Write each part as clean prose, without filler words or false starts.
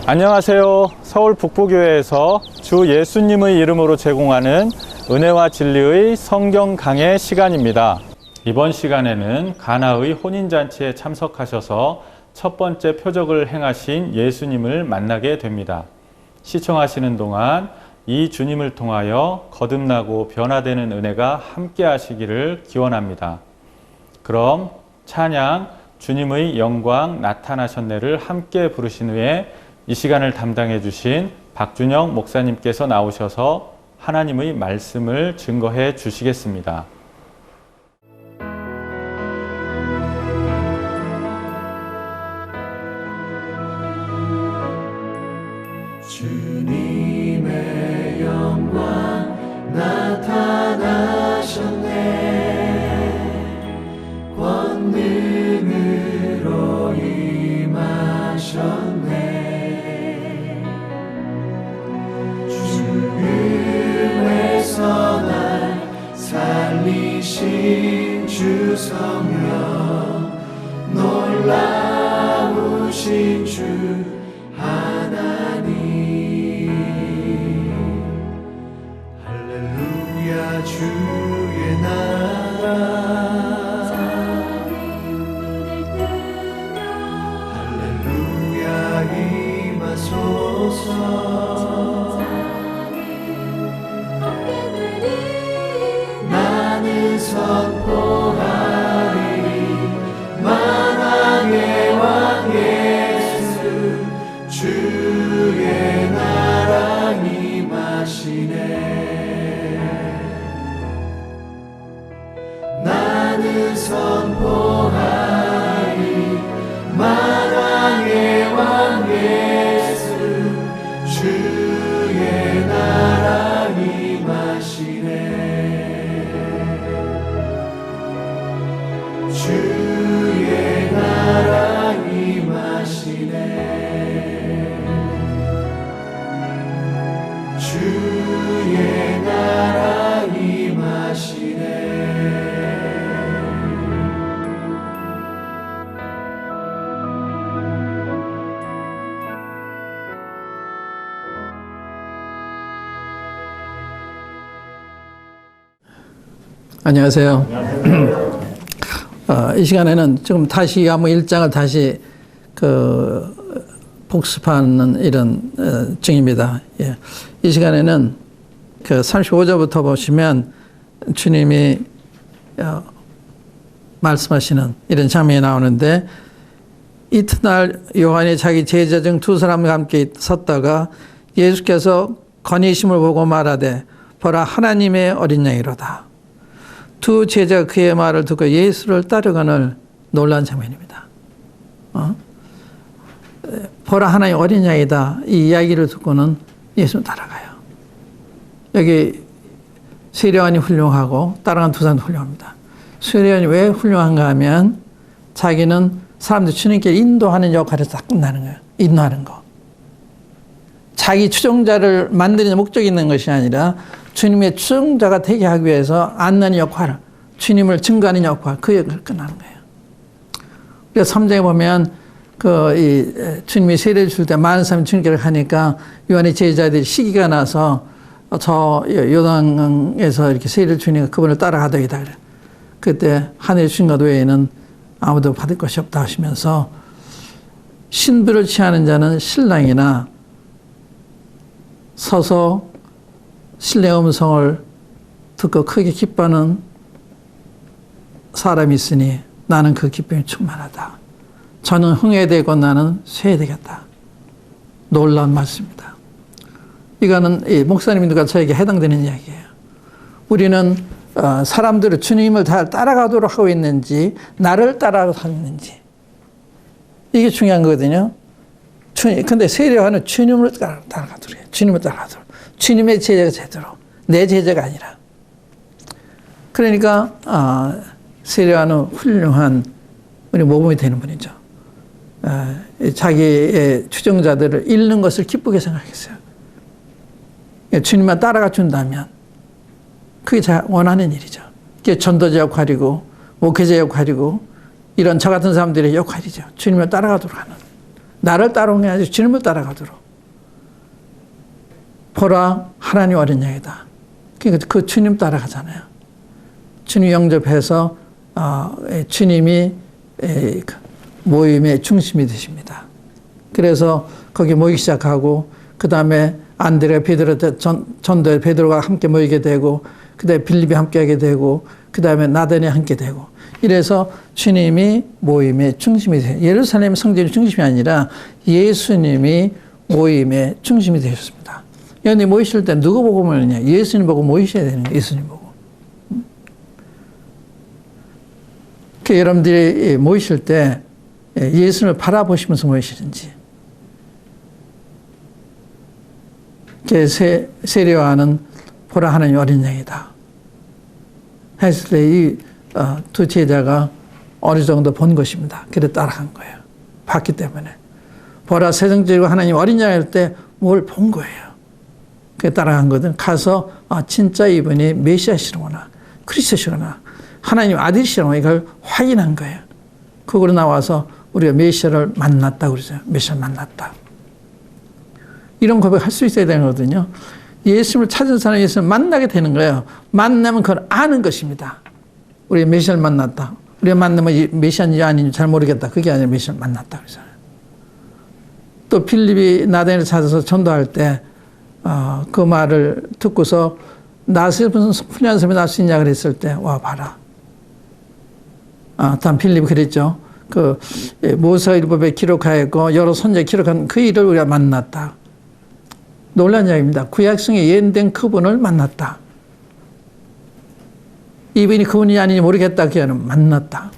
안녕하세요. 서울 북부교회에서 주 예수님의 이름으로 제공하는 은혜와 진리의 성경 강해 시간입니다. 이번 시간에는 가나의 혼인잔치에 참석하셔서 첫 번째 표적을 행하신 예수님을 만나게 됩니다. 시청하시는 동안 이 주님을 통하여 거듭나고 변화되는 은혜가 함께 하시기를 기원합니다. 그럼 찬양 주님의 영광 나타나셨네를 함께 부르신 후에 이 시간을 담당해 주신 박준영 목사님께서 나오셔서 하나님의 말씀을 증거해 주시겠습니다. 주님의 영광 나타나셨네. 권능으로 임하셨네. 죽음에서 날 살리신 주 성령, 놀라우신 주 하나님. 할렐루야 주의 나라, 할렐루야 임하소서. 나는 선포하리 만왕의 왕 예수, 주의 나라 임하시네. 나는 선포하리 만왕의 왕 예수, 주의 나라 임하시네. 주의 나라 임하시네. 주의 나라 임하시네. 안녕하세요. 이 시간에는 지금 다시 한번 1장을 다시 복습하는 이런 중입니다. 예. 이 시간에는 35절부터 보시면 주님이 말씀하시는 이런 장면이 나오는데, 이튿날 요한이 자기 제자 중 두 사람과 함께 섰다가 예수께서 건의심을 보고 말하되 보라 하나님의 어린 양이로다. 두 제자가 그의 말을 듣고 예수를 따르거늘 놀란 장면입니다. 보라 하나님의 어린 양이다. 이 이야기를 듣고는 예수를 따라가요. 여기 세례요한이 훌륭하고 따라간 두 사람도 훌륭합니다. 세례요한이 왜 훌륭한가 하면 자기는 사람들 주님께 인도하는 역할을 딱 끝나는 거예요. 인도하는 거. 자기 추종자를 만드는 목적이 있는 것이 아니라 주님의 추종자가 되게 하기 위해서 안내하는 역할, 주님을 증거하는 역할, 그 역할을 끝나는 거예요. 그래서 3장에 보면 주님이 세례를 줄 때 많은 사람이 주님께 가니까 요한의 제자들이 시기가 나서 저 요단강에서 이렇게 세례를 주니까 그분을 따라가더이다. 그때 하늘에 주신 것 외에는 아무도 받을 것이 없다 하시면서 신부를 취하는 자는 신랑이나 서서 신령의 음성을 듣고 크게 기뻐하는 사람이 있으니 나는 그 기쁨이 충만하다. 저는 흥해되고 나는 쇠해되겠다. 놀라운 말씀입니다. 이거는 목사님들과 저에게 해당되는 이야기예요. 우리는 사람들을 주님을 잘 따라가도록 하고 있는지 나를 따라가고 있는지, 이게 중요한 거거든요. 근데 세례요한은 주님을 따라가도록 해요. 주님을 따라가도록. 주님의 제자가 제대로, 내 제자가 아니라. 그러니까 세례요한은 훌륭한 우리 모범이 되는 분이죠. 자기의 추종자들을 잃는 것을 기쁘게 생각했어요. 주님만 따라가 준다면 그게 제가 원하는 일이죠. 그게 전도자 역할이고 목회자 역할이고 이런 저 같은 사람들의 역할이죠. 주님을 따라가도록 하는. 나를 따라온 게 아니라 주님을 따라가도록. 보라, 하나님 어린 양이다. 그러니까 그 주님 따라가잖아요. 주님 영접해서 주님이 모임의 중심이 되십니다. 그래서 거기 모이기 시작하고 그 다음에 안드레, 베드로 전도에 베드로가 함께 모이게 되고 그 다음에 빌립이 함께하게 되고 그 다음에 나단이 함께 되고 이래서 주님이 모임의 중심이 돼요. 예루살렘 성전이 중심이 아니라 예수님이 모임의 중심이 되셨습니다. 여러분이 모이실 때 누구 보고 모이느냐? 예수님 보고 모이셔야 되는 거예요. 예수님 보고. 여러분들이 모이실 때 예수님을 바라보시면서 모이시는지. 세례요한은 보라 하나님 어린 양이다 했을 때 이 두 제자가 어느 정도 본 것입니다. 그래 따라간 거예요. 봤기 때문에. 보라 세상적이고 하나님 어린 양일 때 뭘 본 거예요. 그래 따라간 거든. 가서 진짜 이분이 메시아시구나, 그리스도시구나, 하나님 아들이시구나 이걸 확인한 거예요. 그거로 나와서 우리가 메시아를 만났다고 그러죠. 메시아를 만났다. 이런 고백할 수 있어야 되는 거거든요. 예수님을 찾은 사람이 예수님을 만나게 되는 거예요. 만나면 그걸 아는 것입니다. 우리 메시아를 만났다. 우리가 만나면 메시아인지 아닌지 잘 모르겠다. 그게 아니라 메시아를 만났다 그러잖아요. 또 빌립이 나단을 찾아서 전도할 때 그 말을 듣고서 나서 무슨 훌륭한 사람이 날 수 있냐 그랬을 때 와 봐라. 다음 빌립이 그랬죠. 그 모세율법에 기록하였고 여러 선지에 기록한 그 일을 우리가 만났다. 놀란 이야기입니다. 구약성에 예언된 그분을 만났다. 이분이 그분이 아닌지 모르겠다. 그냥 만났다.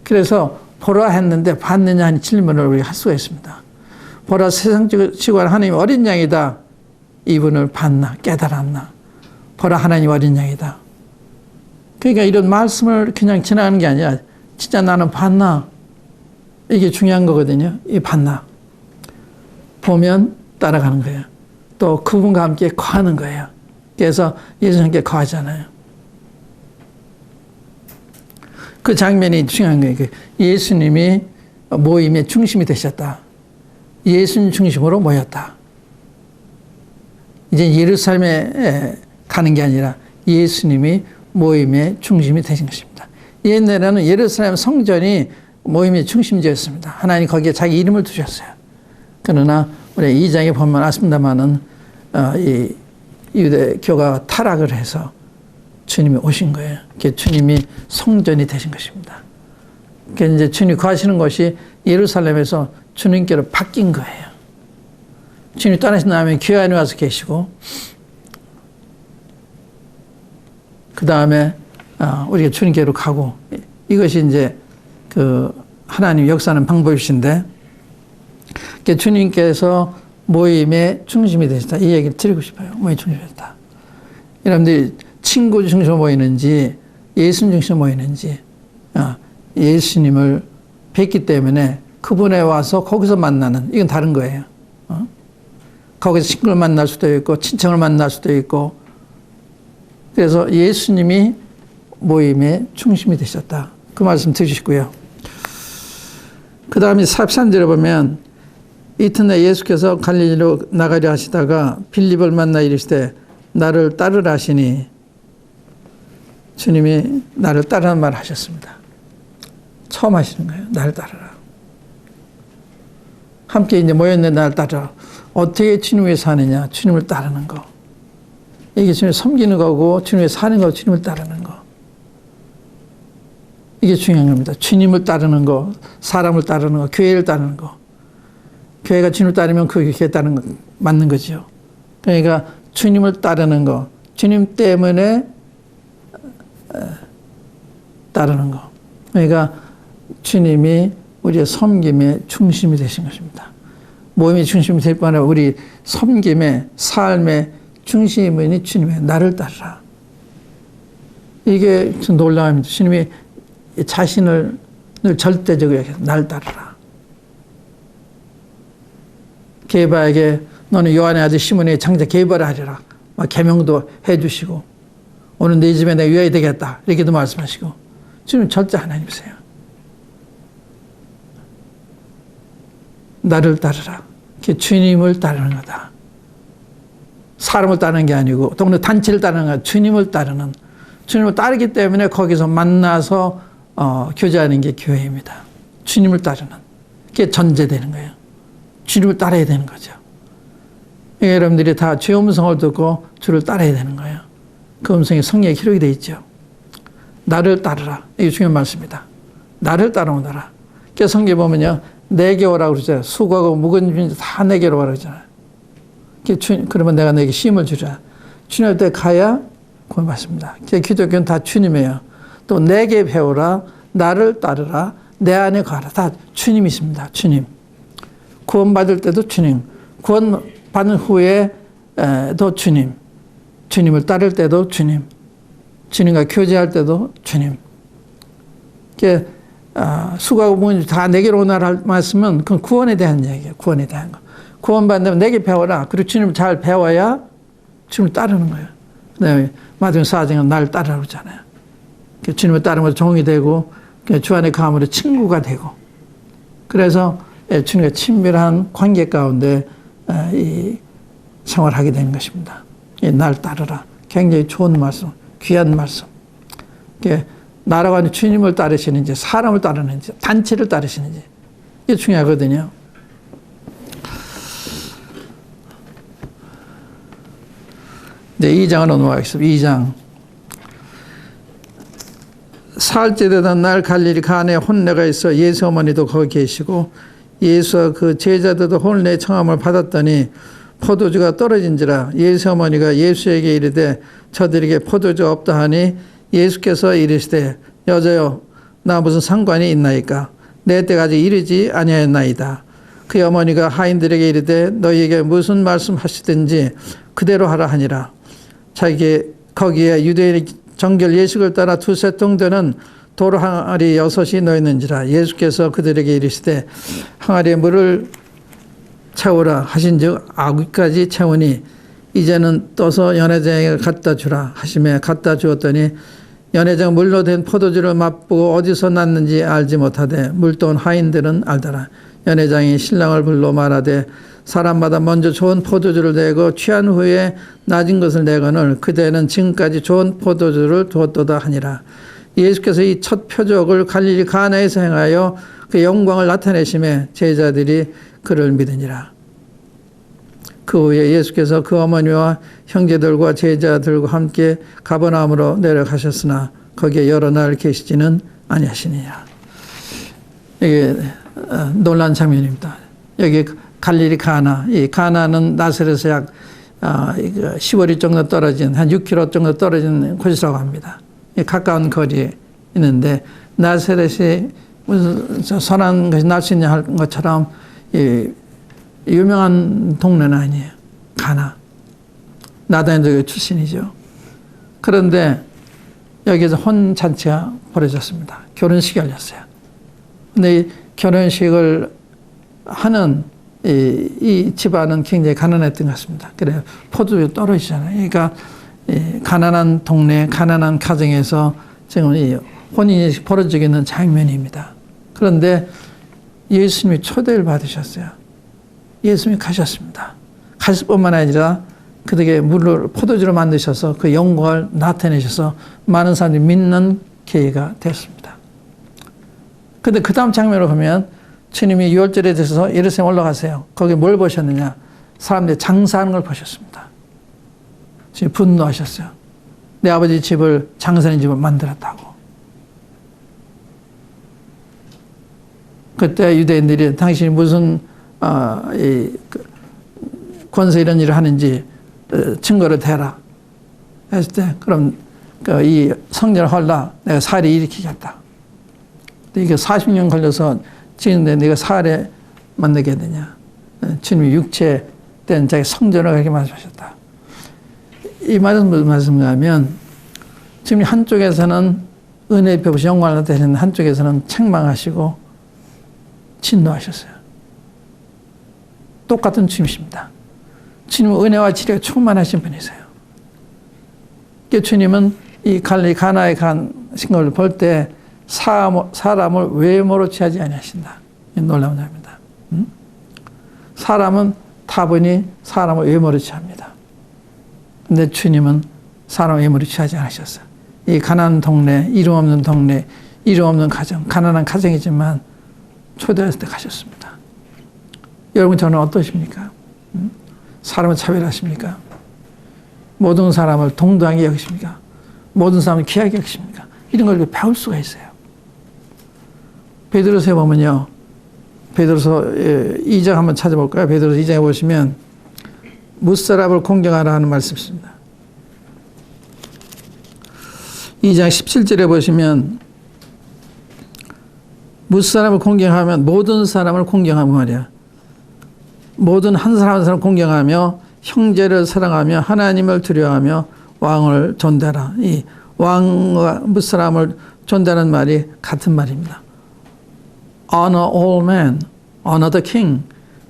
그래서 보라 했는데 봤느냐 하는 질문을 우리가 할 수가 있습니다. 보라 세상지고 하나님 어린 양이다. 이분을 봤나 깨달았나. 보라 하나님 어린 양이다. 그러니까 이런 말씀을 그냥 지나가는 게 아니라 진짜 나는 봤나. 이게 중요한 거거든요. 이 봤나. 보면 따라가는 거예요. 또 그분과 함께 거하는 거예요. 그래서 예수님과 함께 거하잖아요. 그 장면이 중요한 거예요. 예수님이 모임의 중심이 되셨다. 예수님 중심으로 모였다. 이제 예루살렘에 가는 게 아니라 예수님이 모임의 중심이 되신 것입니다. 옛날에는 예루살렘 성전이 모임의 중심지였습니다. 하나님 거기에 자기 이름을 두셨어요. 그러나 우리 2장에 보면 아십니다마는 이 유대교가 타락을 해서 주님이 오신 거예요. 주님이 성전이 되신 것입니다. 그러니까 이제 주님이 거하시는 것이 예루살렘에서 주님께로 바뀐 거예요. 주님이 떠나신 다음에 교회 안에 와서 계시고 그 다음에 우리가 주님께로 가고 이것이 이제 그 하나님 역사하는 방법이신데 주님께서 모임의 중심이 되셨다. 이 얘기를 드리고 싶어요. 모임의 중심이 되셨다. 여러분들이 친구 중심으로 모이는지 예수님 중심으로 모이는지 예수님을 뵙기 때문에 그분에 와서 거기서 만나는 이건 다른 거예요. 거기서 친구를 만날 수도 있고 친척을 만날 수도 있고 그래서 예수님이 모임의 중심이 되셨다. 그 말씀 들으시고요. 그 다음에 43절에 보면 이튿날 예수께서 갈릴리로 나가려 하시다가 빌립을 만나 이르시되 나를 따르라 하시니 주님이 나를 따르라는 말을 하셨습니다. 처음 하시는 거예요. 나를 따르라. 함께 이제 모였는데 나를 따르라. 어떻게 주님 위해 사느냐? 주님을 따르는 거. 이게 주님을 섬기는 거고 주님 위해 사는 거고 주님을 따르는 거. 이게 중요한 겁니다. 주님을 따르는 거, 사람을 따르는 거, 교회를 따르는 거. 교회가 주님을 따르면 그 교회에 따르는 거 맞는 거죠. 그러니까 주님을 따르는 거, 주님 때문에 따르는 거. 그러니까 주님이 우리의 섬김의 중심이 되신 것입니다. 모임의 중심이 될 뿐 아니라 우리 섬김의 삶의 중심이 주님의 나를 따르라. 이게 좀 놀라움입니다. 주님이 자신을 늘 절대적으로 나를 따르라. 게바에게 너는 요한의 아들 시몬의 장자 게바를 하리라. 막 계명도 해주시고 오늘 네 집에 내가 유하게 되겠다. 이렇게도 말씀하시고 주님 절대 하나님이세요. 나를 따르라. 그게 주님을 따르는 거다. 사람을 따르는 게 아니고 또는 단체를 따르는 거야. 주님을 따르는. 주님을 따르기 때문에 거기서 만나서 교제하는 게 교회입니다. 주님을 따르는. 그게 전제되는 거예요. 주님을 따라야 되는 거죠. 여러분들이 다 주의 음성을 듣고 주를 따라야 되는 거예요. 그 음성이 성경에 기록이 되어 있죠. 나를 따르라. 이게 중요한 말씀입니다. 나를 따라오너라. 그래서 성경에 보면요. 내게 오라고 그러잖아요. 수고하고 무거운 짐 다 내게로 오라고 그러잖아요. 그러면 내가 너에게 쉼을 주라. 주님 앞에 가야 구원 받습니다. 기독교는 다 주님이에요. 또 내게 배우라. 나를 따르라. 내 안에 가라. 다 주님이 있습니다. 주님. 구원 받을 때도 주님. 구원 받은 후에도 주님. 주님을 따를 때도 주님. 주님과 교제할 때도 주님. 수고하고 무거운 다 내게로 오너라 할 말씀은 그건 구원에 대한 얘기예요. 구원에 대한 거. 구원 받으면 내게 배워라. 그리고 주님을 잘 배워야 주님을 따르는 거예요. 그 다음에 마태복음 4장은 나를 따르라고 그러잖아요. 주님을 따르면서 종이 되고 주 안에 감으로 친구가 되고 그래서 주님과 친밀한 관계 가운데 생활하게 되는 것입니다. 날 따르라. 굉장히 좋은 말씀, 귀한 말씀. 나라고 하는 주님을 따르시는지 사람을 따르는지 단체를 따르시는지 이게 중요하거든요. 이제 2장으로 넘어가겠습니다. 2장. 사흘째 되던 날 갈릴리 가나에 혼례가 있어 예수 어머니도 거기 계시고 예수와 그 제자들도 혼례 청함을 받았더니 포도주가 떨어진지라 예수 어머니가 예수에게 이르되 저들에게 포도주 없다 하니 예수께서 이르시되 여자여 나 무슨 상관이 있나이까 내 때가 아직 이르지 아니하였나이다. 그 어머니가 하인들에게 이르되 너희에게 무슨 말씀 하시든지 그대로 하라 하니라. 자기에 거기에 유대인 정결 예식을 따라 두세 통 되는 도로 항아리 6이 놓였는지라. 예수께서 그들에게 이르시되 항아리에 물을 채우라 하신즉 9기까지 채우니 이제는 떠서 연회장에 갖다 주라 하시매 갖다 주었더니 연회장 물로 된 포도주를 맛보고 어디서 났는지 알지 못하되 물떠온 하인들은 알더라. 연회장이 신랑을 불러 말하되 사람마다 먼저 좋은 포도주를 내고 취한 후에 낮은 것을 내거늘 그대는 지금까지 좋은 포도주를 두었도다 하니라. 예수께서 이 첫 표적을 갈릴리 가나에서 행하여 그 영광을 나타내심에 제자들이 그를 믿으니라. 그 후에 예수께서 그 어머니와 형제들과 제자들과 함께 가버나움으로 내려가셨으나 거기에 여러 날 계시지는 아니하시니라. 이게 놀란 장면입니다. 여기 갈릴리 가나, 이 가나는 나사렛에서 약 10거리 정도 떨어진 한 6km 정도 떨어진 곳이라고 합니다. 가까운 거리에 있는데 나사렛이 무슨 선한 것이 날 수 있냐 할 것처럼 유명한 동네는 아니에요. 가나. 나다인족의 출신이죠. 그런데 여기서 혼잔치가 벌어졌습니다. 결혼식이 열렸어요. 근데 이 결혼식을 하는 이 집안은 굉장히 가난했던 것 같습니다. 그래요. 포도주 떨어지잖아요. 그러니까 가난한 동네, 가난한 가정에서 지금 이 혼인이 벌어지고 있는 장면입니다. 그런데 예수님이 초대를 받으셨어요. 예수님이 가셨습니다. 가실 뿐만 아니라 그들에게 물을 포도주로 만드셔서 그 영광을 나타내셔서 많은 사람들이 믿는 계기가 됐습니다. 그런데 그 다음 장면을 보면 주님이 6월절에 되셔서 예루살렘 올라가세요. 거기 뭘 보셨느냐? 사람들이 장사하는 걸 보셨습니다. 지금 분노하셨어요. 내 아버지 집을 장사하는 집을 만들었다고. 그때 유대인들이 당신이 무슨 권세 이런 일을 하는지 증거를 대라 했을 때 그럼 이 성전을 헐라 내가 살에 일으키겠다. 이게 40년 걸려서 지는데 네가 살에 만들게 되냐. 주님이 육체 된 자기 성전을 그렇게 말씀하셨다. 이 말은 무슨 말씀이냐면 지금 한쪽에서는 은혜 베푸시 영광을 나타내는 한쪽에서는 책망하시고 진노하셨어요. 똑같은 주님이십니다. 주님은 은혜와 지혜가 충만하신 분이세요. 주님은 이 갈릴리 가나에 간 것을 볼 때 사람을 외모로 취하지 아니하신다. 놀라운 점입니다. 사람은 다분히 사람을 외모로 취합니다. 근데 주님은 사람 외모로 취하지 않으셨어요. 이 가난한 동네, 이름 없는 동네, 이름 없는 가정, 가난한 가정이지만 초대했을 때 가셨습니다. 여러분 저는 어떠십니까? 사람을 차별하십니까? 모든 사람을 동등하게 여기십니까? 모든 사람을 귀하게 여기십니까? 이런 걸 배울 수가 있어요. 베드로서에 보면요. 베드로서 2장 한번 찾아볼까요? 베드로서 2장에 보시면 무사람을 공경하라 하는 말씀이 있습니다. 2장 17절에 보시면 무사람을 공경하면 모든 사람을 공경하면 말이야. 모든 한 사람 한 사람 공경하며 형제를 사랑하며 하나님을 두려워하며 왕을 존대하라. 이 왕과 무사람을 존대하는 말이 같은 말입니다. Honor all men, honor the king.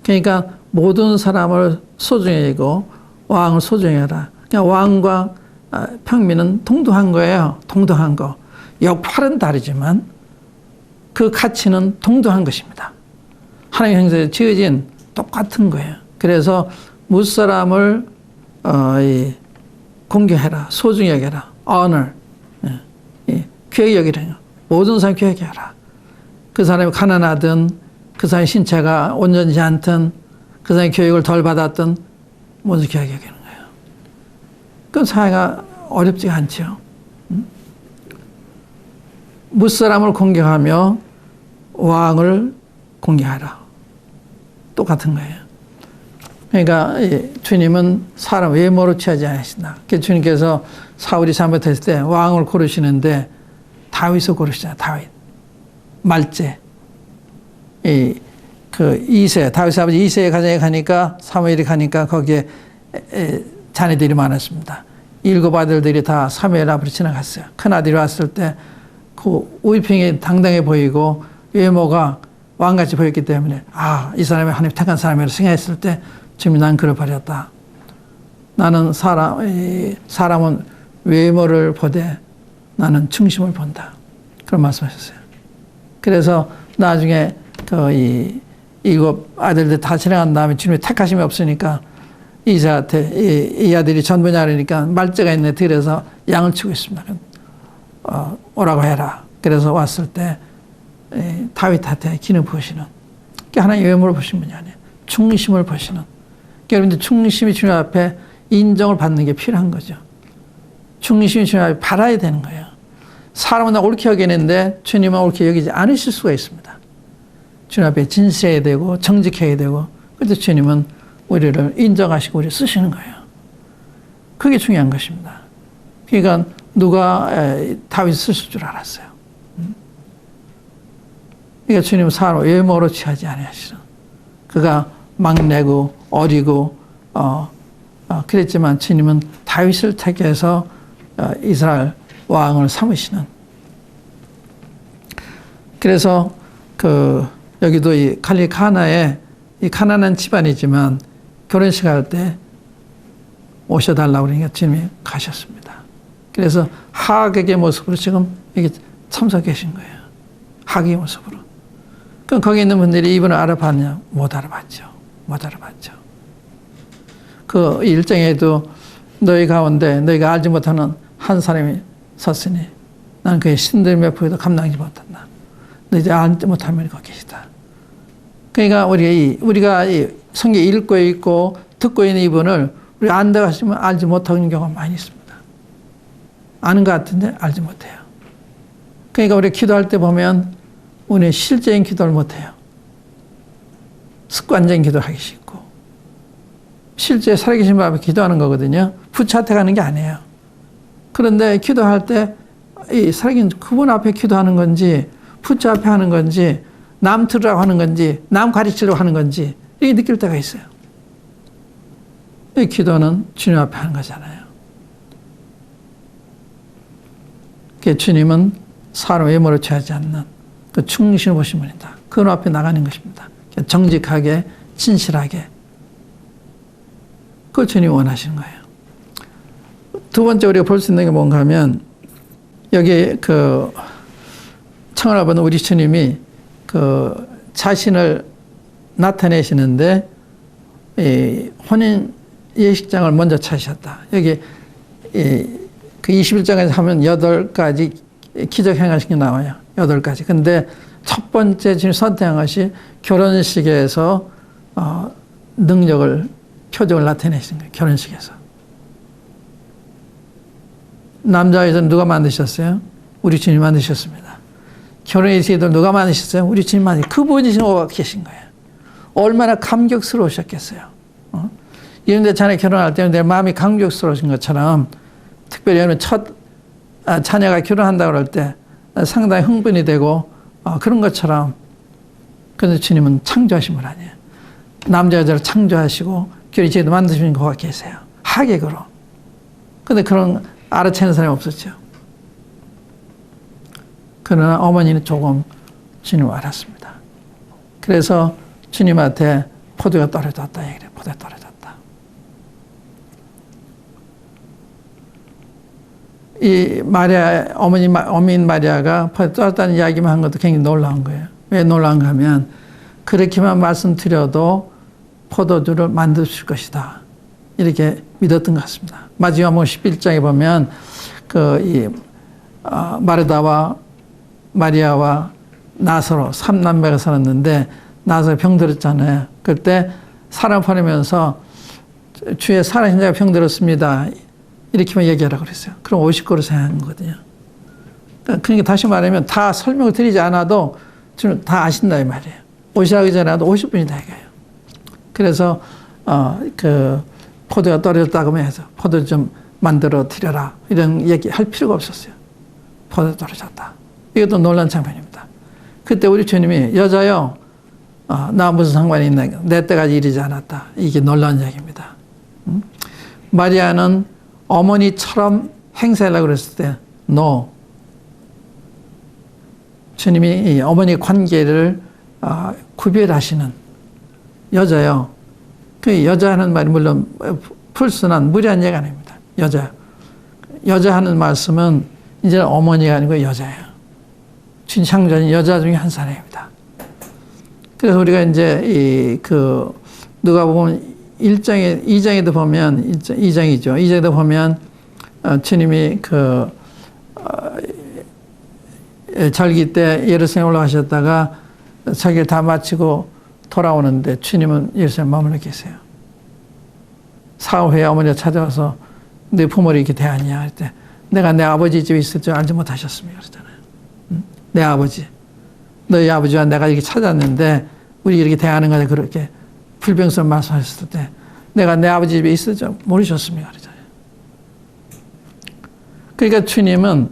그러니까 모든 사람을 소중히 여기고 왕을 소중히 해라. 그러니까 왕과 평민은 동등한 거예요. 동등한 거. 역할은 다르지만 그 가치는 동등한 것입니다. 하나님의 형상에 지어진 똑같은 거예요. 그래서 무사람을 공경해라. 소중히 여겨라. honor. 귀하게 여기라. 모든 사람 귀하게 하라. 그 사람이 가난하든 그 사람의 신체가 온전치 않든 그 사람이 교육을 덜 받았든 모두 귀하게 여기는 거예요. 그건 사회가 어렵지가 않죠. 무사람을 공경하며 왕을 공경하라. 똑같은 거예요. 그러니까 주님은 사람 외모로 취하지 않으신다. 주님께서 사울이 잘못했을 때 왕을 고르시는데 다윗을 고르시잖아요. 다윗. 말제. 이세, 다윗 아버지 이세의 가정에 가니까 사무엘이 가니까 거기에 자녀들이 많았습니다. 7 아들들이 다 사무엘 앞으로 지나갔어요. 큰 아들이 왔을 때 그 우위평이 당당해 보이고 외모가 왕같이 보였기 때문에 이 사람이 하나님 택한 사람이라고 생각했을 때 주님이 난 그를 버렸다. 나는 사람은 외모를 보되 나는 중심을 본다. 그런 말씀하셨어요. 그래서 나중에 그 7 아들들 다 지나간 다음에 주님이 택하심이 없으니까 이세한테 이 아들이 전부냐 그러니까 말제가 있네 들여서 양을 치고 있습니다. 오라고 해라. 그래서 왔을 때 다윗한테 기능 보시는 하나님 외모를 보시는 분이 아니에요. 중심을 보시는. 여러분들 중심이 주님 앞에 인정을 받는 게 필요한 거죠. 중심이 주님 앞에 바라야 되는 거예요. 사람은 나 옳게 여기는데 주님은 옳게 여기지 않으실 수가 있습니다. 주님 앞에 진실해야 되고 정직해야 되고 그래서 주님은 우리를 인정하시고 우리를 쓰시는 거예요. 그게 중요한 것입니다. 그러니까 누가 다윗을 쓰실 줄 알았어요. 그러니까 주님은 사람 외모로 취하지 아니하시는. 그가 막내고 어리고 그랬지만 주님은 다윗을 택해서 이스라엘 왕을 삼으시는. 그래서 여기도 이 갈릴리 가나에 이 가난한 집안이지만 결혼식 할 때 오셔달라고 그러니까 주님이 가셨습니다. 그래서 하객의 모습으로 지금 여기 참석해 계신 거예요. 하객의 모습으로. 그럼 거기 있는 분들이 이분을 알아봤냐? 못 알아봤죠. 못 알아봤죠. 그 일정에도 너희 가운데 너희가 알지 못하는 한 사람이 섰으니 나는 그의 신들의 포에도 감당하지 못한다. 너희들이 알지 못할 분이 거기 계시다. 그러니까 우리가 성경 읽고 있고 듣고 있는 이분을 우리 안다고 하시면 알지 못하는 경우가 많이 있습니다. 아는 것 같은데 알지 못해요. 그러니까 우리 기도할 때 보면 우리는 실제인 기도를 못해요. 습관적인 기도를 하기 싫고 실제 살아계신 분 앞에 기도하는 거거든요. 부차택하는 게 아니에요. 그런데 기도할 때 이 살아계신 그분 앞에 기도하는 건지 부처 앞에 하는 건지 남 들으라고 하는 건지 남 가르치려고 하는 건지 이게 느낄 때가 있어요. 이 기도는 주님 앞에 하는 거잖아요. 주님은 사람 외모를 취하지 않는 그 충신을 보신 분이다. 그 앞에 나가는 것입니다. 정직하게 진실하게 그걸 주님이 원하시는 거예요. 두 번째 우리가 볼 수 있는 게 뭔가 하면 여기 청을 보는 우리 주님이 자신을 나타내시는데 이 혼인 예식장을 먼저 찾으셨다. 여기 그 21장에서 하면 8가지 기적 행하신 게 나와요. 8가지. 근데 첫 번째 지금 선택한 것이 결혼식에서 능력을, 표적을 나타내신 거예요. 결혼식에서. 남자에서 누가 만드셨어요? 우리 주님 만드셨습니다. 결혼의 제도를 누가 만드셨어요? 우리 주님 만드셨어요. 그분이 지금 오고 계신 거예요. 얼마나 감격스러우셨겠어요. 이런데 자네 결혼할 때는 내 마음이 감격스러우신 것처럼 특별히 여러분 첫 자녀가 결혼한다고 그럴 때 상당히 흥분이 되고 그런 것처럼. 그런데 주님은 창조하신 분 아니에요. 남자 여자를 창조하시고 결혼의 제도 만드신 거가 계세요. 하객으로. 그런데 그런 알아채는 사람이 없었죠. 그러나 어머니는 조금 주님을 알았습니다. 그래서 주님한테 포도가 떨어졌다 얘기를 해요. 포도가 떨어졌다. 이 마리아, 어머니인 마리아가 포도가 떨어졌다는 이야기만 한 것도 굉장히 놀라운 거예요. 왜 놀라운가 하면 그렇게만 말씀드려도 포도주를 만드실 것이다. 이렇게 믿었던 것 같습니다. 마지막 11장에 보면 마르다와 마리아와 나사로 3남매가 살았는데 나사로 병들었잖아요. 그때 사람 보내면서 주의 살아신 자가 병들었습니다. 이렇게만 얘기하라고 그랬어요. 그럼 50그릇 생각한 거거든요. 그러니까 다시 말하면 다 설명을 드리지 않아도 주는 다 아신다 이 말이에요. 오시라기 전에 와도 50분이다 이거예요. 그래서 포도가 떨어졌다고 해서 포도 좀 만들어 드려라 이런 얘기 할 필요가 없었어요. 포도 떨어졌다. 이것도 놀란 장면입니다. 그때 우리 주님이 여자요, 나 무슨 상관이 있나? 내 때까지 이르지 않았다. 이게 놀라운 이야기입니다. 마리아는 어머니처럼 행세하려고 그랬을 때 no. 주님이 이 어머니 관계를 구별하시는 여자요. 그 여자 하는 말이 물론 풀순한 무리한 얘기가 아닙니다. 여자 하는 말씀은 이제는 어머니가 아니고 여자예요. 주님 창조하신 여자 중에 한 사람입니다. 그래서 우리가 이제 누가 보면 2장에도 보면 2장이죠. 2장에도 보면 주님이 절기 때 예루살렘 올라가셨다가 자기를 다 마치고 돌아오는데 주님은 예루살렘 머물러 계세요. 사흘 후에 어머니가 찾아와서 내 부모를 이렇게 대하냐 할 때 내가 내 아버지 집에 있을 줄 알지 못하셨습니까? 그러잖아요. 내 아버지. 너희 아버지와 내가 이렇게 찾았는데 우리 이렇게 대하는 거냐 그렇게 불평스러운 말씀하셨을 때 내가 내 아버지 집에 있을 줄 모르셨습니까? 그러잖아요. 그러니까 주님은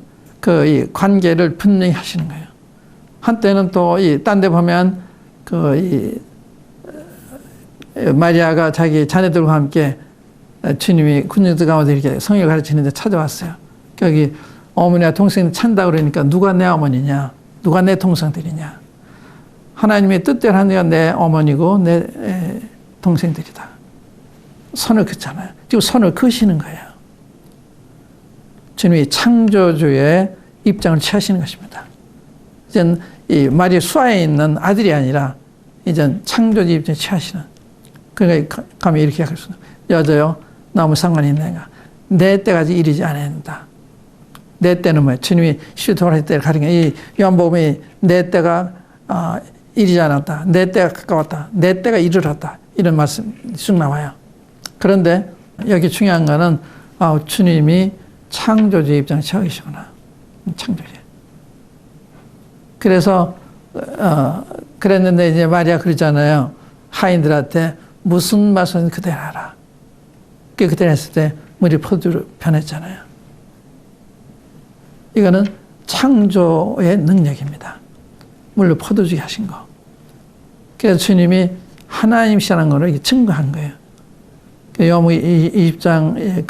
이 관계를 분명히 하시는 거예요. 한때는 또 딴 데 보면 마리아가 자기 자녀들과 함께 주님이 군중들 가운데 이렇게 성경을 가르치는데 찾아왔어요. 여기 어머니와 동생이 찬다 그러니까 누가 내 어머니냐, 누가 내 동생들이냐. 하나님의 뜻대로 하는 자가 내 어머니고 내 동생들이다. 선을 긋잖아요. 지금 선을 그으시는 거예요. 주님이 창조주의 입장을 취하시는 것입니다. 이젠 이 마리아 수하에 있는 아들이 아니라 이젠 창조주의 입장을 취하시는. 그러니까 감히 이렇게 할 수 있는. 여자요, 나 아무 상관이 있는가? 내 때까지 이르지 않았다. 내 때는 뭐예요? 주님이 시도할 때를 가리켜. 이 요한복음이 내 때가 이르지 않았다. 내 때가 가까웠다. 내 때가 이르렀다. 이런 말씀 쭉 나와요. 그런데 여기 중요한 거는 주님이 창조주의 입장을 취하시구나. 창조주의. 그래서 그랬는데 이제 마리아 그러잖아요. 하인들한테 무슨 말씀인지 그대로 하라. 그대로 했을 때 물이 포도로 변했잖아요. 이거는 창조의 능력입니다. 물로 포도주게 하신 거. 그래서 주님이 하나님이시라는 것을 증거한 거예요. 요한복음 20장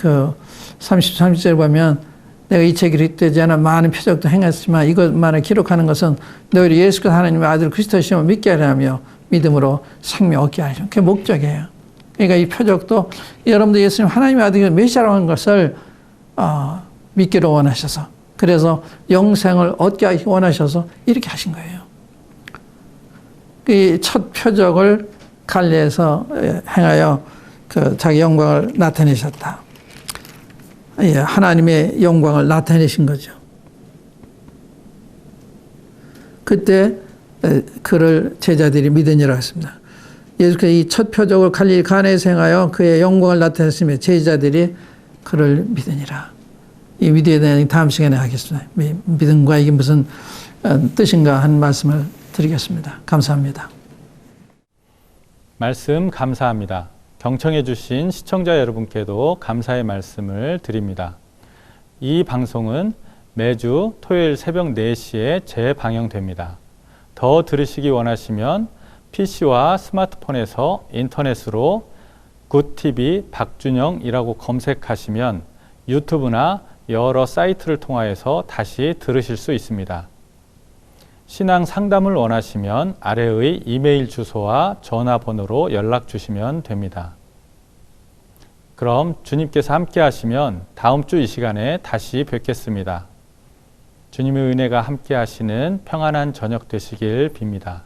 30절에 보면 내가 이 책이 기록되지 않아 많은 표적도 행했지만 이것만을 기록하는 것은 너희를 예수께서 하나님의 아들 그리스도시심을 믿게 하려며 믿음으로 생명 얻게 하시는 그게 목적이에요. 그러니까 이 표적도 여러분들 예수님 하나님의 아들이 메시아라고 하는 것을 믿기를 원하셔서 그래서 영생을 얻게 원하셔서 이렇게 하신 거예요. 이 첫 표적을 갈릴리에서 행하여 그 자기 영광을 나타내셨다. 예, 하나님의 영광을 나타내신 거죠. 그때 그를 제자들이 믿으니라 했습니다. 예수께서 이 첫 표적을 갈릴리 가나에서 행하여 그의 영광을 나타냈으며 제자들이 그를 믿으니라. 이 믿음에 대한 다음 시간에 하겠습니다. 믿음과 이게 무슨 뜻인가 하는 말씀을 드리겠습니다. 감사합니다. 말씀 감사합니다. 경청해 주신 시청자 여러분께도 감사의 말씀을 드립니다. 이 방송은 매주 토요일 새벽 4시에 재방영됩니다. 더 들으시기 원하시면 PC와 스마트폰에서 인터넷으로 굿TV 박준영이라고 검색하시면 유튜브나 여러 사이트를 통하여서 다시 들으실 수 있습니다. 신앙 상담을 원하시면 아래의 이메일 주소와 전화번호로 연락 주시면 됩니다. 그럼 주님께서 함께 하시면 다음 주 이 시간에 다시 뵙겠습니다. 주님의 은혜가 함께 하시는 평안한 저녁 되시길 빕니다.